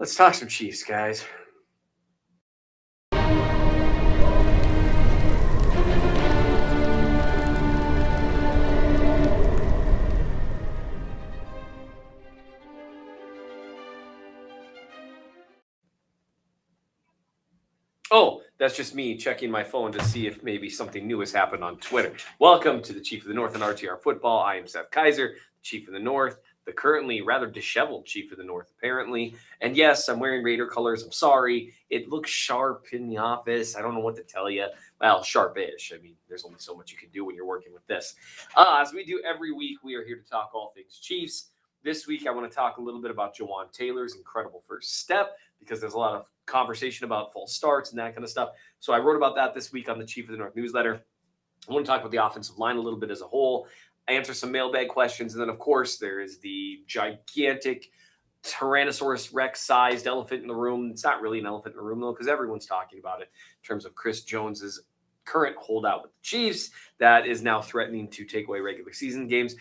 Let's talk some Chiefs, guys. Oh, that's just me checking my phone to see if maybe something new has happened on Twitter. Welcome to the Chief of the North and RTR Football. I am Seth Kaiser, Chief of the North, the currently rather disheveled Chief of the North, apparently. And yes, I'm wearing Raider colors. I'm sorry. It looks sharp in the office. I don't know what to tell you. Well, sharp-ish. I mean, there's only so much you can do when you're working with this. As we do every week, we are here to talk all things Chiefs. This week, I want to talk a little bit about Jawan Taylor's incredible first step, because there's a lot of conversation about false starts and that kind of stuff. So I wrote about that this week on the Chief of the North newsletter. I want to talk about the offensive line a little bit as a whole, answer some mailbag questions, and then, of course, there is the gigantic Tyrannosaurus Rex-sized elephant in the room. It's not really an elephant in the room, though, because everyone's talking about it in terms of Chris Jones's current holdout with the Chiefs that is now threatening to take away regular season games.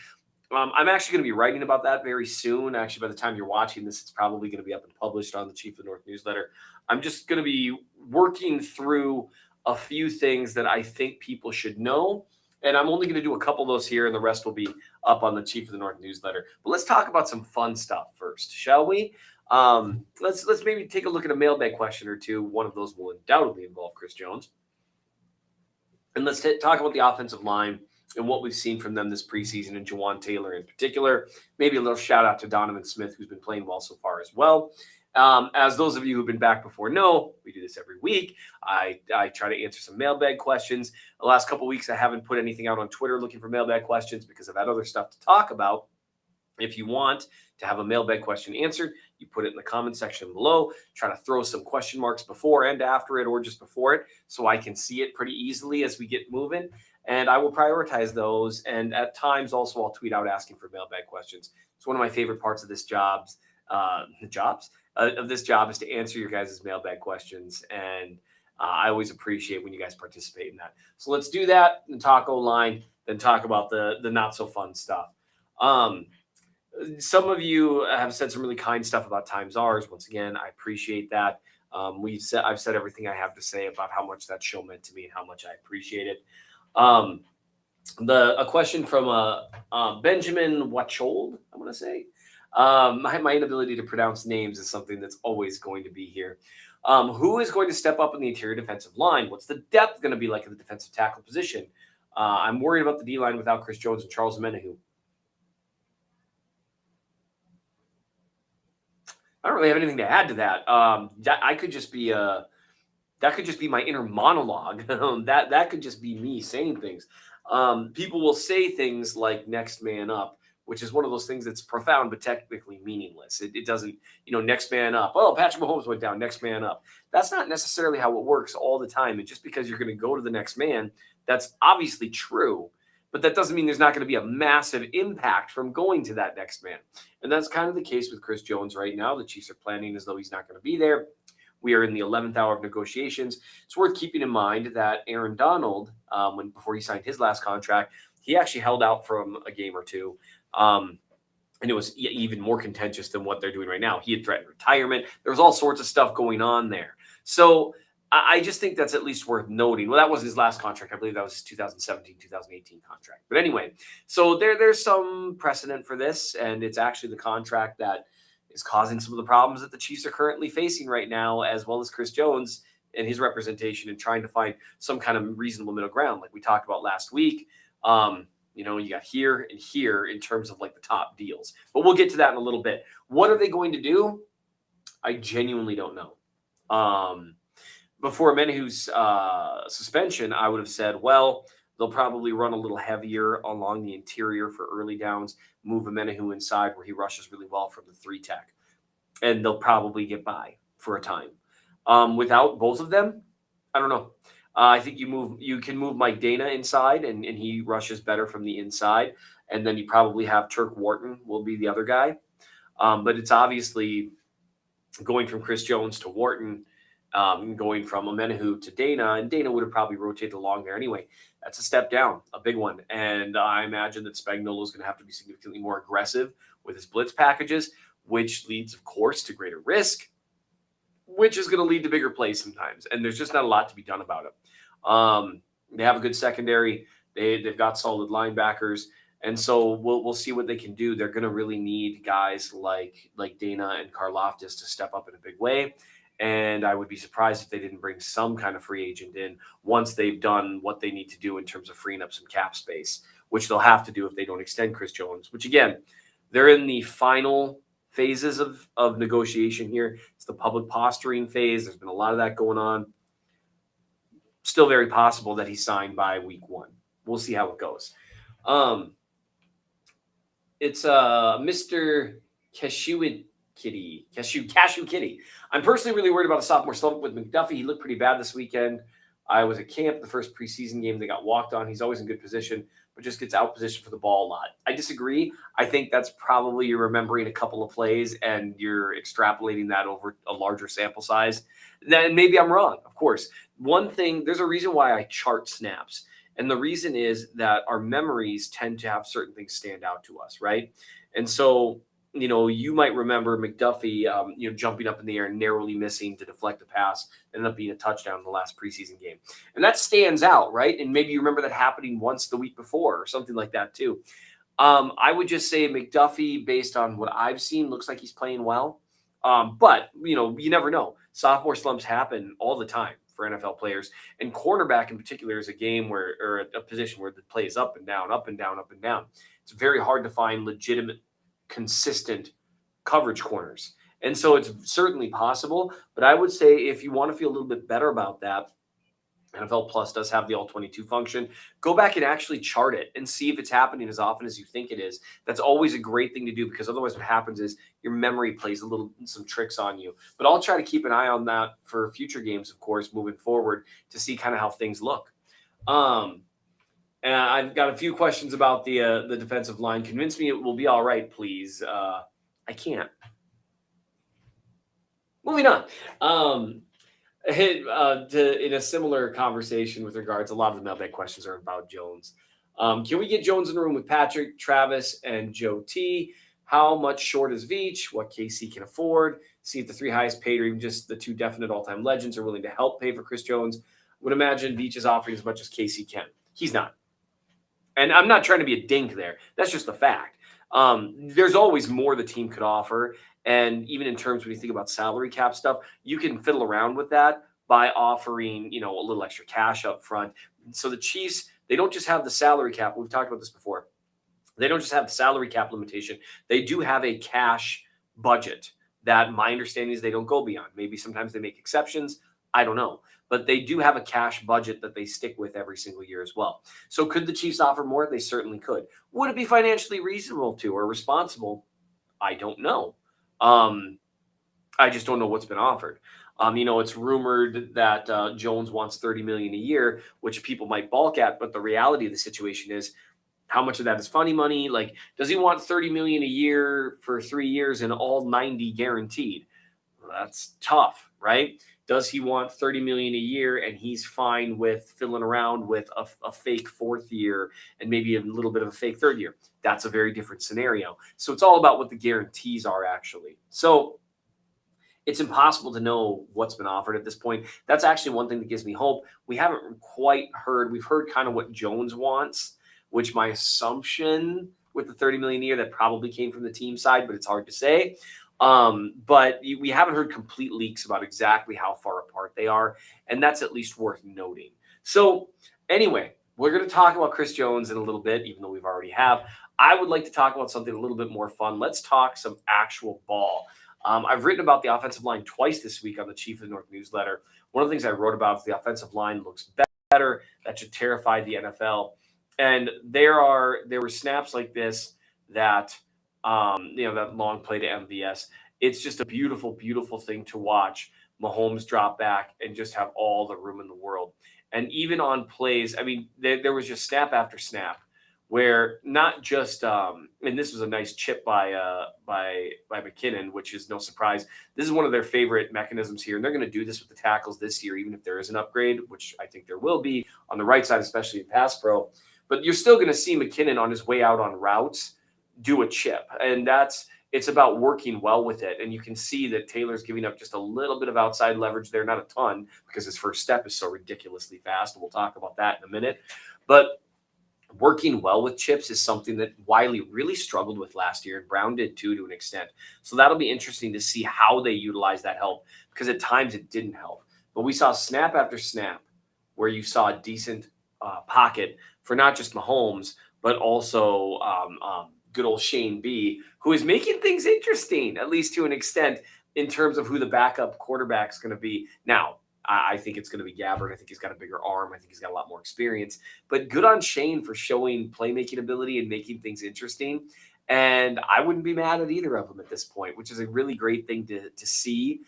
I'm actually going to be writing about that very soon. Actually, by the time you're watching this, it's probably going to be up and published on the Chief of the North newsletter. I'm just going to be working through a few things that I think people should know. And I'm only going to do a couple of those here, and the rest will be up on the Chief of the North newsletter. But let's talk about some fun stuff first, shall we? Let's maybe take a look at a mailbag question or two. One of those will undoubtedly involve Chris Jones. And let's talk about the offensive line and what we've seen from them this preseason, and Jawan Taylor in particular. Maybe a little shout out to Donovan Smith, who's been playing well so far as well. As those of you who've been back before know, we do this every week. I try to answer some mailbag questions. The last couple of weeks, I haven't put anything out on Twitter looking for mailbag questions because I've had other stuff to talk about. If you want to have a mailbag question answered, you put it in the comment section below. Try to throw some question marks before and after it, or just before it, so I can see it pretty easily as we get moving. And I will prioritize those. And at times also I'll tweet out asking for mailbag questions. It's one of my favorite parts of this job is to answer your guys' mailbag questions. And I always appreciate when you guys participate in that. So let's do that and talk O-line, then talk about the not so fun stuff. Some of you have said some really kind stuff about Times Ours. Once again, I appreciate that. I've said everything I have to say about how much that show meant to me and how much I appreciate it. A question from Benjamin Wachold, I want to say. My inability to pronounce names is something that's always going to be here. Who is going to step up in the interior defensive line? What's the depth going to be like in the defensive tackle position? I'm worried about the D-line without Chris Jones and Charles Omenihu. I don't really have anything to add to that. That could just be my inner monologue. that could just be me saying things. People will say things like "next man up," which is one of those things that's profound but technically meaningless. It doesn't, next man up. Oh, Patrick Mahomes went down. Next man up. That's not necessarily how it works all the time. And just because you're going to go to the next man, that's obviously true. But that doesn't mean there's not going to be a massive impact from going to that next man. And that's kind of the case with Chris Jones right now. The Chiefs are planning as though he's not going to be there. We are in the 11th hour of negotiations. It's worth keeping in mind that Aaron Donald, before he signed his last contract, he actually held out from a game or two. And it was even more contentious than what they're doing right now. He had threatened retirement. There was all sorts of stuff going on there. So I just think that's at least worth noting. Well, that wasn't his last contract. I believe that was his 2017, 2018 contract. But anyway, so there's some precedent for this, and it's actually the contract that is causing some of the problems that the Chiefs are currently facing right now, as well as Chris Jones and his representation and trying to find some kind of reasonable middle ground, like we talked about last week. You got here and here in terms of like the top deals. But we'll get to that in a little bit. What are they going to do? I genuinely don't know. Before Omenahu's suspension, I would have said, well, they'll probably run a little heavier along the interior for early downs, move Omenihu inside where he rushes really well from the 3 tech, and they'll probably get by for a time. Without both of them, I don't know. I think you can move Mike Dana inside, and he rushes better from the inside, and then you probably have Turk Wharton will be the other guy. But it's obviously going from Chris Jones to Wharton, going from Omenihu to Dana, and Dana would have probably rotated along there anyway. That's a step down, a big one. And I imagine that Spagnuolo is going to have to be significantly more aggressive with his blitz packages, which leads, of course, to greater risk. which is going to lead to bigger plays sometimes. And there's just not a lot to be done about it. They have a good secondary. They've got solid linebackers. And so we'll see what they can do. They're going to really need guys like Dana and Karlaftis to step up in a big way. And I would be surprised if they didn't bring some kind of free agent in once they've done what they need to do in terms of freeing up some cap space, which they'll have to do if they don't extend Chris Jones, which again, they're in the final phases of negotiation here. It's the public posturing phase. There's been a lot of that going on. Still very possible that he's signed by week 1. We'll see how it goes. It's Mr. Cashew Kitty. I'm personally really worried about a sophomore slump with McDuffie. He looked pretty bad this weekend. I was at camp, the first preseason game. They got walked on. He's always in good position, but just gets out positioned for the ball a lot. I disagree. I think that's probably you're remembering a couple of plays and you're extrapolating that over a larger sample size. Then maybe I'm wrong, of course. One thing, there's a reason why I chart snaps. And the reason is that our memories tend to have certain things stand out to us, right? And so, you might remember McDuffie, jumping up in the air and narrowly missing to deflect a pass, ended up being a touchdown in the last preseason game. And that stands out, right? And maybe you remember that happening once the week before or something like that too. I would just say McDuffie, based on what I've seen, looks like he's playing well. But, you never know. Sophomore slumps happen all the time for NFL players. And cornerback in particular is a game or a position where the play is up and down, up and down, up and down. It's very hard to find legitimate, consistent coverage corners. And so it's certainly possible. But I would say if you want to feel a little bit better about that, NFL Plus does have the all-22 function. Go back and actually chart it and see if it's happening as often as you think it is. That's always a great thing to do because otherwise what happens is your memory plays some tricks on you. But I'll try to keep an eye on that for future games, of course, moving forward to see kind of how things look. And I've got a few questions about the defensive line. Convince me it will be all right, please. I can't. Moving on. In a similar conversation with regards, a lot of the mailbag questions are about Jones. Can we get Jones in the room with Patrick, Travis, and Joe T? How much short is Veach? What KC can afford? See if the 3 highest paid or even just the 2 definite all-time legends are willing to help pay for Chris Jones. Would imagine Veach is offering as much as KC can. He's not. And I'm not trying to be a dink there. That's just the fact. There's always more the team could offer. And even in terms when you think about salary cap stuff, you can fiddle around with that by offering, a little extra cash up front. So the Chiefs, they don't just have the salary cap. We've talked about this before. They don't just have the salary cap limitation. They do have a cash budget that my understanding is they don't go beyond. Maybe sometimes they make exceptions. I don't know. But they do have a cash budget that they stick with every single year as well. So could the Chiefs offer more? They certainly could. Would it be financially reasonable to or responsible? I don't know. I just don't know what's been offered. It's rumored that Jones wants $30 million a year, which people might balk at. But the reality of the situation is, how much of that is funny money? Like, does he want $30 million a year for 3 years and all 90 guaranteed? Well, that's tough, right? Does he want $30 million a year and he's fine with fiddling around with a fake 4th year and maybe a little bit of a fake 3rd year? That's a very different scenario. So it's all about what the guarantees are actually. So it's impossible to know what's been offered at this point. That's actually one thing that gives me hope. We haven't quite heard. We've heard kind of what Jones wants, which my assumption with the $30 million a year, that probably came from the team side, but it's hard to say. But we haven't heard complete leaks about exactly how far apart they are, and that's at least worth noting. So anyway, we're going to talk about Chris Jones in a little bit, even though we've already have. I would like to talk about something a little bit more fun. Let's talk some actual ball. I've written about the offensive line twice this week on the Chief of the North newsletter. One of the things I wrote about is the offensive line looks better. That should terrify the NFL. And there were snaps like this that that long play to MVS. It's just a beautiful, beautiful thing to watch Mahomes drop back and just have all the room in the world. And even on plays, I mean, there was just snap after snap where not just and this was a nice chip by McKinnon, which is no surprise. This is one of their favorite mechanisms here, and they're going to do this with the tackles this year, even if there is an upgrade, which I think there will be on the right side, especially in pass pro. But you're still going to see McKinnon on his way out on routes do a chip, and that's It's about working well with it. And you can see that Taylor's giving up just a little bit of outside leverage there, not a ton, because his first step is so ridiculously fast. And we'll talk about that in a minute. But working well with chips is something that Wiley really struggled with last year, and Brown did too to an extent. So that'll be interesting to see how they utilize that help, because at times it didn't help. But we saw snap after snap where you saw a decent pocket for not just Mahomes, but also good old Shane B, who is making things interesting, at least to an extent, in terms of who the backup quarterback is going to be. Now, I think it's going to be Gabbard. I think he's got a bigger arm. I think he's got a lot more experience. But good on Shane for showing playmaking ability and making things interesting. And I wouldn't be mad at either of them at this point, which is a really great thing to see.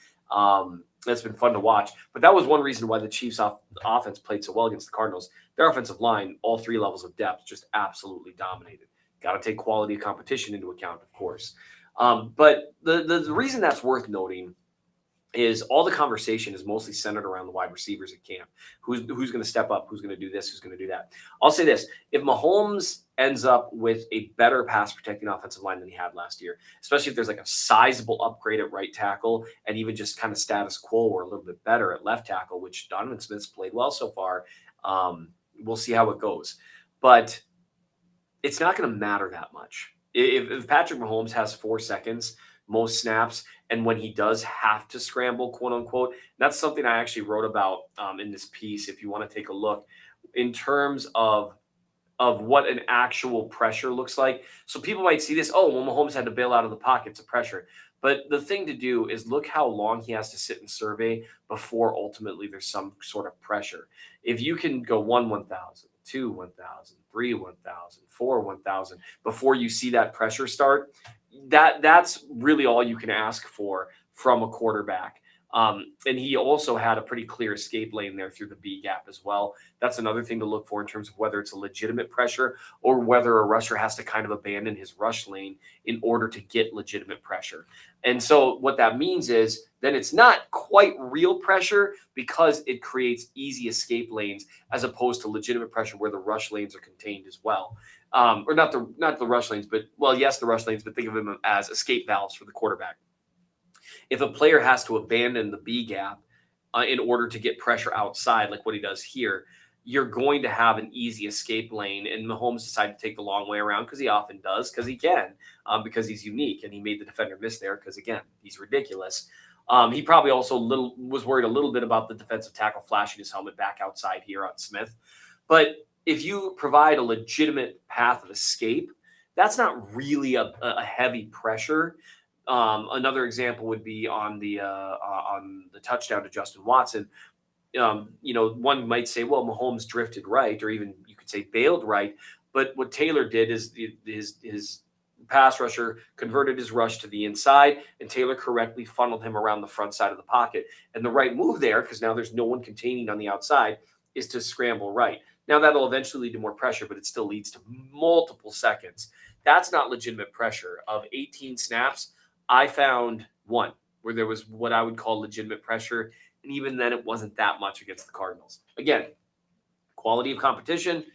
That's been fun to watch. But that was one reason why the Chiefs offense played so well against the Cardinals. Their offensive line, all three levels of depth, just absolutely dominated. Got to take quality of competition into account, of course. But the reason that's worth noting is all the conversation is mostly centered around the wide receivers at camp. Who's going to step up? Who's going to do this? Who's going to do that? I'll say this. If Mahomes ends up with a better pass protecting offensive line than he had last year, especially if there's like a sizable upgrade at right tackle and even just kind of status quo or a little bit better at left tackle, which Donovan Smith's played well so far, we'll see how it goes. But it's not going to matter that much. If Patrick Mahomes has 4 seconds, most snaps, and when he does have to scramble, quote unquote, that's something I actually wrote about in this piece. If you want to take a look in terms of what an actual pressure looks like. So people might see this, oh, well, Mahomes had to bail out of the pocket, it's a pressure. But the thing to do is look how long he has to sit and survey before ultimately there's some sort of pressure. If you can go 1,000, 2, 1,000, 3, 1,000, 4, 1,000 before you see that pressure start, that's really all you can ask for from a quarterback. And he also had a pretty clear escape lane there through the B gap as well. That's another thing to look for in terms of whether it's a legitimate pressure or whether a rusher has to kind of abandon his rush lane in order to get legitimate pressure. And so what that means is then it's not quite real pressure because it creates easy escape lanes as opposed to legitimate pressure where the rush lanes are contained as well. Or not the rush lanes, but well, yes, the rush lanes, but think of them as escape valves for the quarterback. If a player has to abandon the B gap in order to get pressure outside, like what he does here, you're going to have an easy escape lane. And Mahomes decided to take the long way around because he often does, because he can, because he's unique. And he made the defender miss there because, again, he's ridiculous. He probably also was worried a little bit about the defensive tackle flashing his helmet back outside here on Smith. But if you provide a legitimate path of escape, that's not really a heavy pressure. Another example would be on the touchdown to Justin Watson. One might say, well, Mahomes drifted right, or even you could say bailed right. But what Taylor did is his pass rusher converted his rush to the inside, and Taylor correctly funneled him around the front side of the pocket. And the right move there, because now there's no one containing on the outside, is to scramble right. Now that'll eventually lead to more pressure, but it still leads to multiple seconds. That's not legitimate pressure. Of 18 snaps, I found one where there was what I would call legitimate pressure. And even then, it wasn't that much against the Cardinals. Again, quality of competition,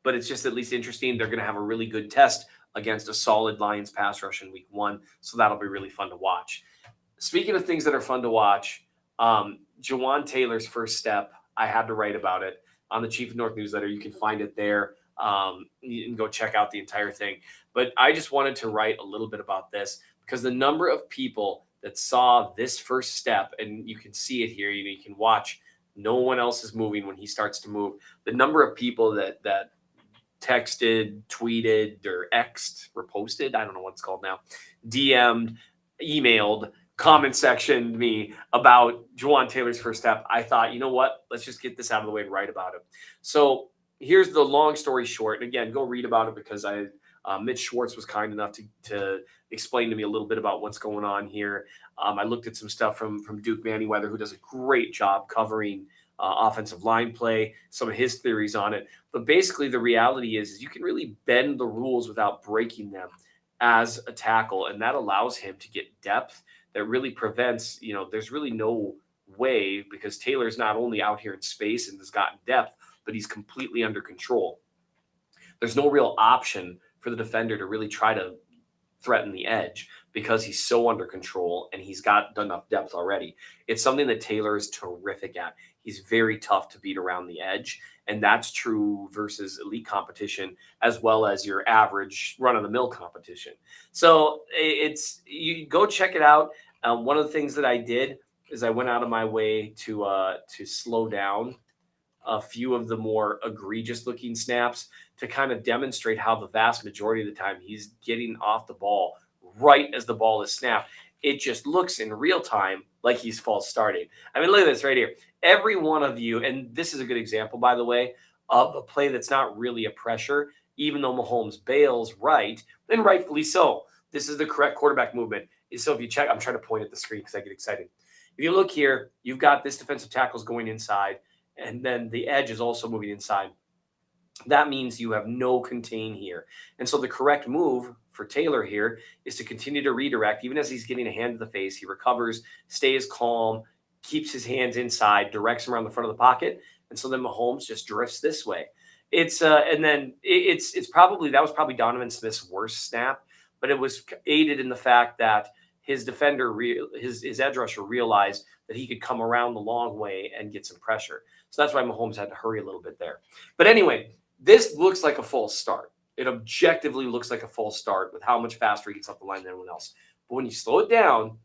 but it's just at least interesting. They're going to have a really good test against a solid Lions pass rush in week 1. So that'll be really fun to watch. Speaking of things that are fun to watch, Jawan Taylor's first step, I had to write about it on the Chief of North newsletter. You can find it there. You can go check out the entire thing. But I just wanted to write a little bit about this because the number of people that saw this first step, and you can see it here, you can watch, no one else is moving when he starts to move. The number of people that texted, tweeted, or X'd, reposted, I don't know what it's called now, DM'd, emailed, comment section me about Jawan Taylor's first step. I thought, you know what? Let's just get this out of the way and write about it. So here's the long story short. And again, go read about it because Mitch Schwartz was kind enough to explain to me a little bit about what's going on here. I looked at some stuff from Duke Manyweather, who does a great job covering offensive line play, some of his theories on it. But basically, the reality is you can really bend the rules without breaking them as a tackle, and that allows him to get depth that really prevents, there's really no way, because Taylor's not only out here in space and has gotten depth, but he's completely under control. There's no real option for the defender to really try to threaten the edge because he's so under control and he's got enough depth already. It's something that Taylor is terrific at. He's very tough to beat around the edge, and that's true versus elite competition as well as your average run of the mill competition. So it's you go check it out. One of the things that I did is I went out of my way to slow down a few of the more egregious looking snaps to kind of demonstrate how the vast majority of the time he's getting off the ball right as the ball is snapped. It just looks in real time like he's false starting. I mean, look at this right here. Every one of you, and this is a good example, by the way, of a play that's not really a pressure, even though Mahomes bails right, and rightfully so. This is the correct quarterback movement. So if you check, I'm trying to point at the screen because I get excited. If you look here, you've got this defensive tackle's going inside, and then the edge is also moving inside. That means you have no contain here. And so the correct move for Taylor here is to continue to redirect. Even as he's getting a hand to the face, he recovers, stays calm, keeps his hands inside, directs him around the front of the pocket. And so then Mahomes just drifts this way. It's probably that was probably Donovan Smith's worst snap, but it was aided in the fact that his defender, his edge rusher realized that he could come around the long way and get some pressure. So that's why Mahomes had to hurry a little bit there. But anyway, this looks like a false start. It objectively looks like a false start with how much faster he gets up the line than everyone else. But when you slow it down,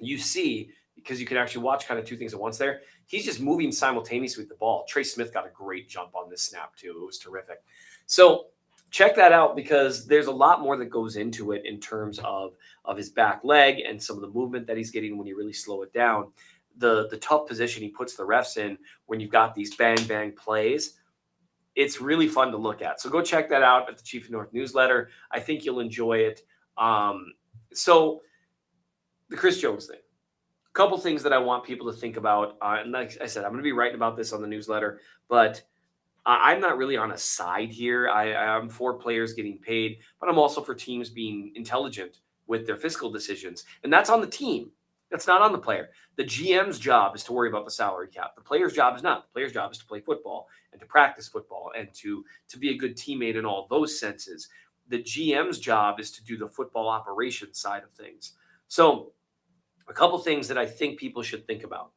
you see, because you can actually watch kind of two things at once there, he's just moving simultaneously with the ball. Tracy Smith got a great jump on this snap too. It was terrific. So check that out because there's a lot more that goes into it in terms of his back leg and some of the movement that he's getting when you really slow it down. The tough position he puts the refs in when you've got these bang, bang plays. It's really fun to look at. So go check that out at the Chief of North newsletter. I think you'll enjoy it. So the Chris Jones thing. A couple things that I want people to think about. And like I said, I'm going to be writing about this on the newsletter, but I'm not really on a side here. I'm for players getting paid, but I'm also for teams being intelligent with their fiscal decisions. And that's on the team. That's not on the player. The GM's job is to worry about the salary cap. The player's job is not. The player's job is to play football and to practice football and to be a good teammate in all those senses. The GM's job is to do the football operations side of things. So a couple things that I think people should think about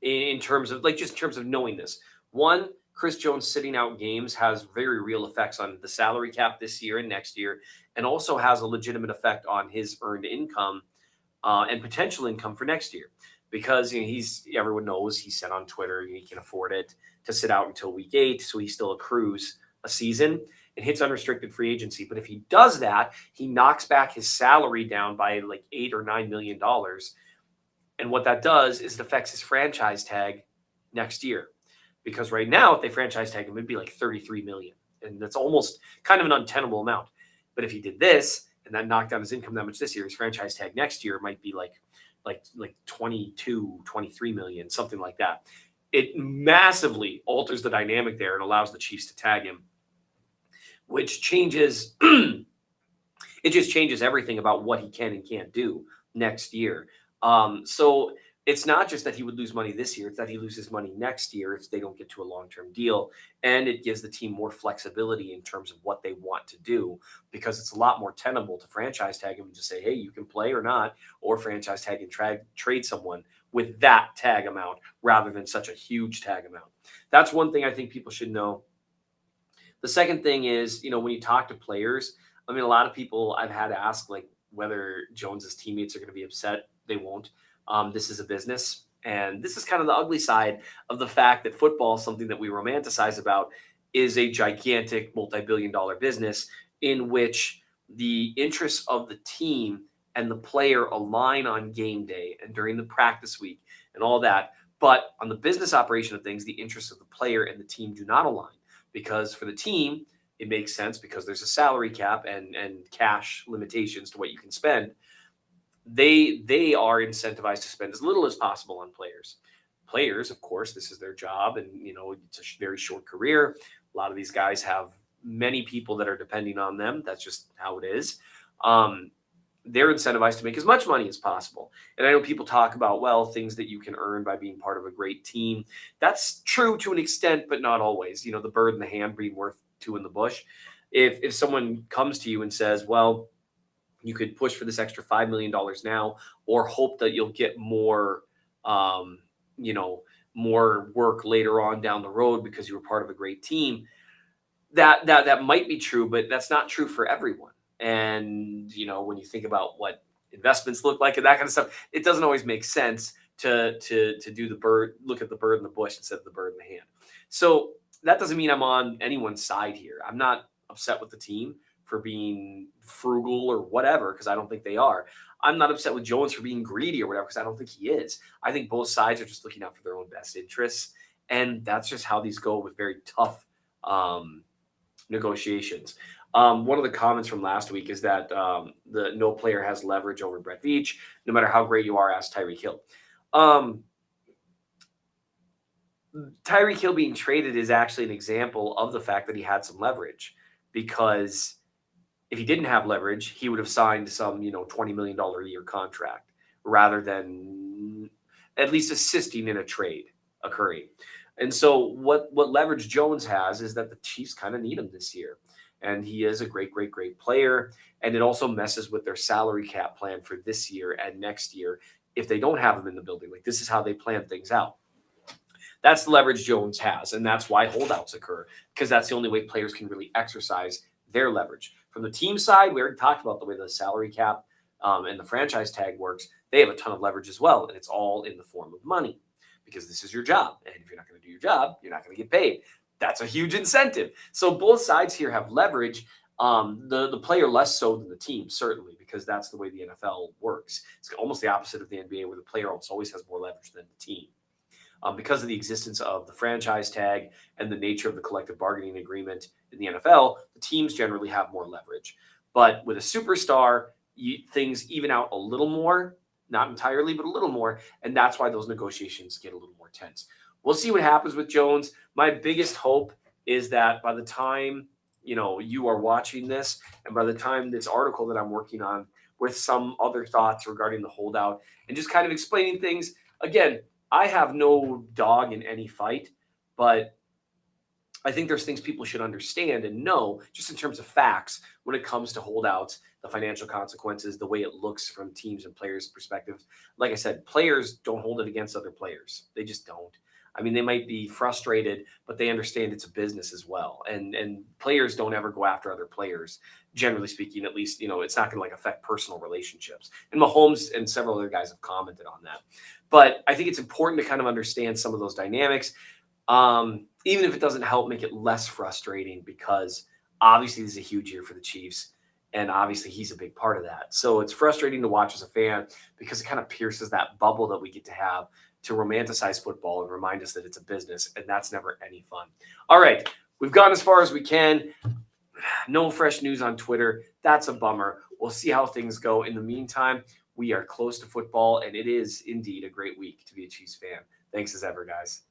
in terms of just in terms of knowing this. One, Chris Jones sitting out games has very real effects on the salary cap this year and next year, and also has a legitimate effect on his earned income and potential income for next year. Because everyone knows he said on Twitter he can afford it to sit out until week 8, so he still accrues a season and hits unrestricted free agency. But if he does that, he knocks back his salary down by like $8 or $9 million. And what that does is it affects his franchise tag next year. Because right now, if they franchise tag him, it'd be like $33 million. And that's almost kind of an untenable amount. But if he did this and that knocked down his income that much this year, his franchise tag next year might be like 22, 23 million, something like that. It massively alters the dynamic there and allows the Chiefs to tag him, which changes it just changes everything about what he can and can't do next year. So it's not just that he would lose money this year, it's that he loses money next year if they don't get to a long-term deal. And it gives the team more flexibility in terms of what they want to do, because it's a lot more tenable to franchise tag him and just say, hey, you can play or not, or franchise tag and trade someone with that tag amount rather than such a huge tag amount. That's one thing I think people should know. The second thing is, when you talk to players, I mean, a lot of people I've had ask like whether Jones's teammates are going to be upset. They won't. This is a business. And this is kind of the ugly side of the fact that football, something that we romanticize about, is a gigantic multi-billion-dollar business in which the interests of the team and the player align on game day and during the practice week and all that. But on the business operation of things, the interests of the player and the team do not align, because for the team, it makes sense because there's a salary cap and cash limitations to what you can spend. They are incentivized to spend as little as possible on players. Players, of course, this is their job, and it's a very short career. A lot of these guys have many people that are depending on them. That's just how it is. They're incentivized to make as much money as possible. And I know people talk about, things that you can earn by being part of a great team. That's true to an extent, but not always. The bird in the hand being worth two in the bush. If someone comes to you and says, You could push for this extra $5 million now, or hope that you'll get more, um, you know, more work later on down the road because you were part of a great team. That might be true, but that's not true for everyone. And when you think about what investments look like and that kind of stuff, it doesn't always make sense to do the bird, look at the bird in the bush instead of the bird in the hand. So that doesn't mean I'm on anyone's side here. I'm not upset with the team for being frugal or whatever, because I don't think they are. I'm not upset with Jones for being greedy or whatever, because I don't think he is. I think both sides are just looking out for their own best interests, and that's just how these go with very tough um, negotiations. One of the comments from last week is that the no player has leverage over Brett Veach, no matter how great you are. Asked Tyreek Hill. Um, Tyreek Hill being traded is actually an example of the fact that he had some leverage, because if he didn't have leverage, he would have signed some $20 million a year contract rather than at least assisting in a trade occurring. And so what leverage Jones has is that the Chiefs kind of need him this year. And he is a great, great, great player. And it also messes with their salary cap plan for this year and next year if they don't have him in the building. Like, this is how they plan things out. That's the leverage Jones has. And that's why holdouts occur, because that's the only way players can really exercise their leverage. From the team side, we already talked about the way the salary cap and the franchise tag works. They have a ton of leverage as well. And it's all in the form of money, because this is your job. And if you're not going to do your job, you're not going to get paid. That's a huge incentive. So both sides here have leverage. The player less so than the team, certainly, because that's the way the NFL works. It's almost the opposite of the NBA, where the player always has more leverage than the team. Because of the existence of the franchise tag and the nature of the collective bargaining agreement in the NFL, the teams generally have more leverage. But with a superstar, things even out a little more, not entirely, but a little more. And that's why those negotiations get a little more tense. We'll see what happens with Jones. My biggest hope is that by the time you are watching this, and by the time this article that I'm working on with some other thoughts regarding the holdout and just kind of explaining things, again, I have no dog in any fight, but I think there's things people should understand and know just in terms of facts when it comes to holdouts, the financial consequences, the way it looks from teams and players' perspectives. Like I said, players don't hold it against other players. They just don't. I mean, they might be frustrated, but they understand it's a business as well. And players don't ever go after other players, generally speaking. At least, it's not going to affect personal relationships. And Mahomes and several other guys have commented on that. But I think it's important to kind of understand some of those dynamics, even if it doesn't help make it less frustrating, because obviously this is a huge year for the Chiefs, and obviously he's a big part of that. So it's frustrating to watch as a fan, because it kind of pierces that bubble that we get to have to romanticize football and remind us that it's a business, and that's never any fun. All right, we've gone as far as we can. No fresh news on Twitter. That's a bummer. We'll see how things go. In the meantime, we are close to football, and it is indeed a great week to be a Chiefs fan. Thanks as ever, guys.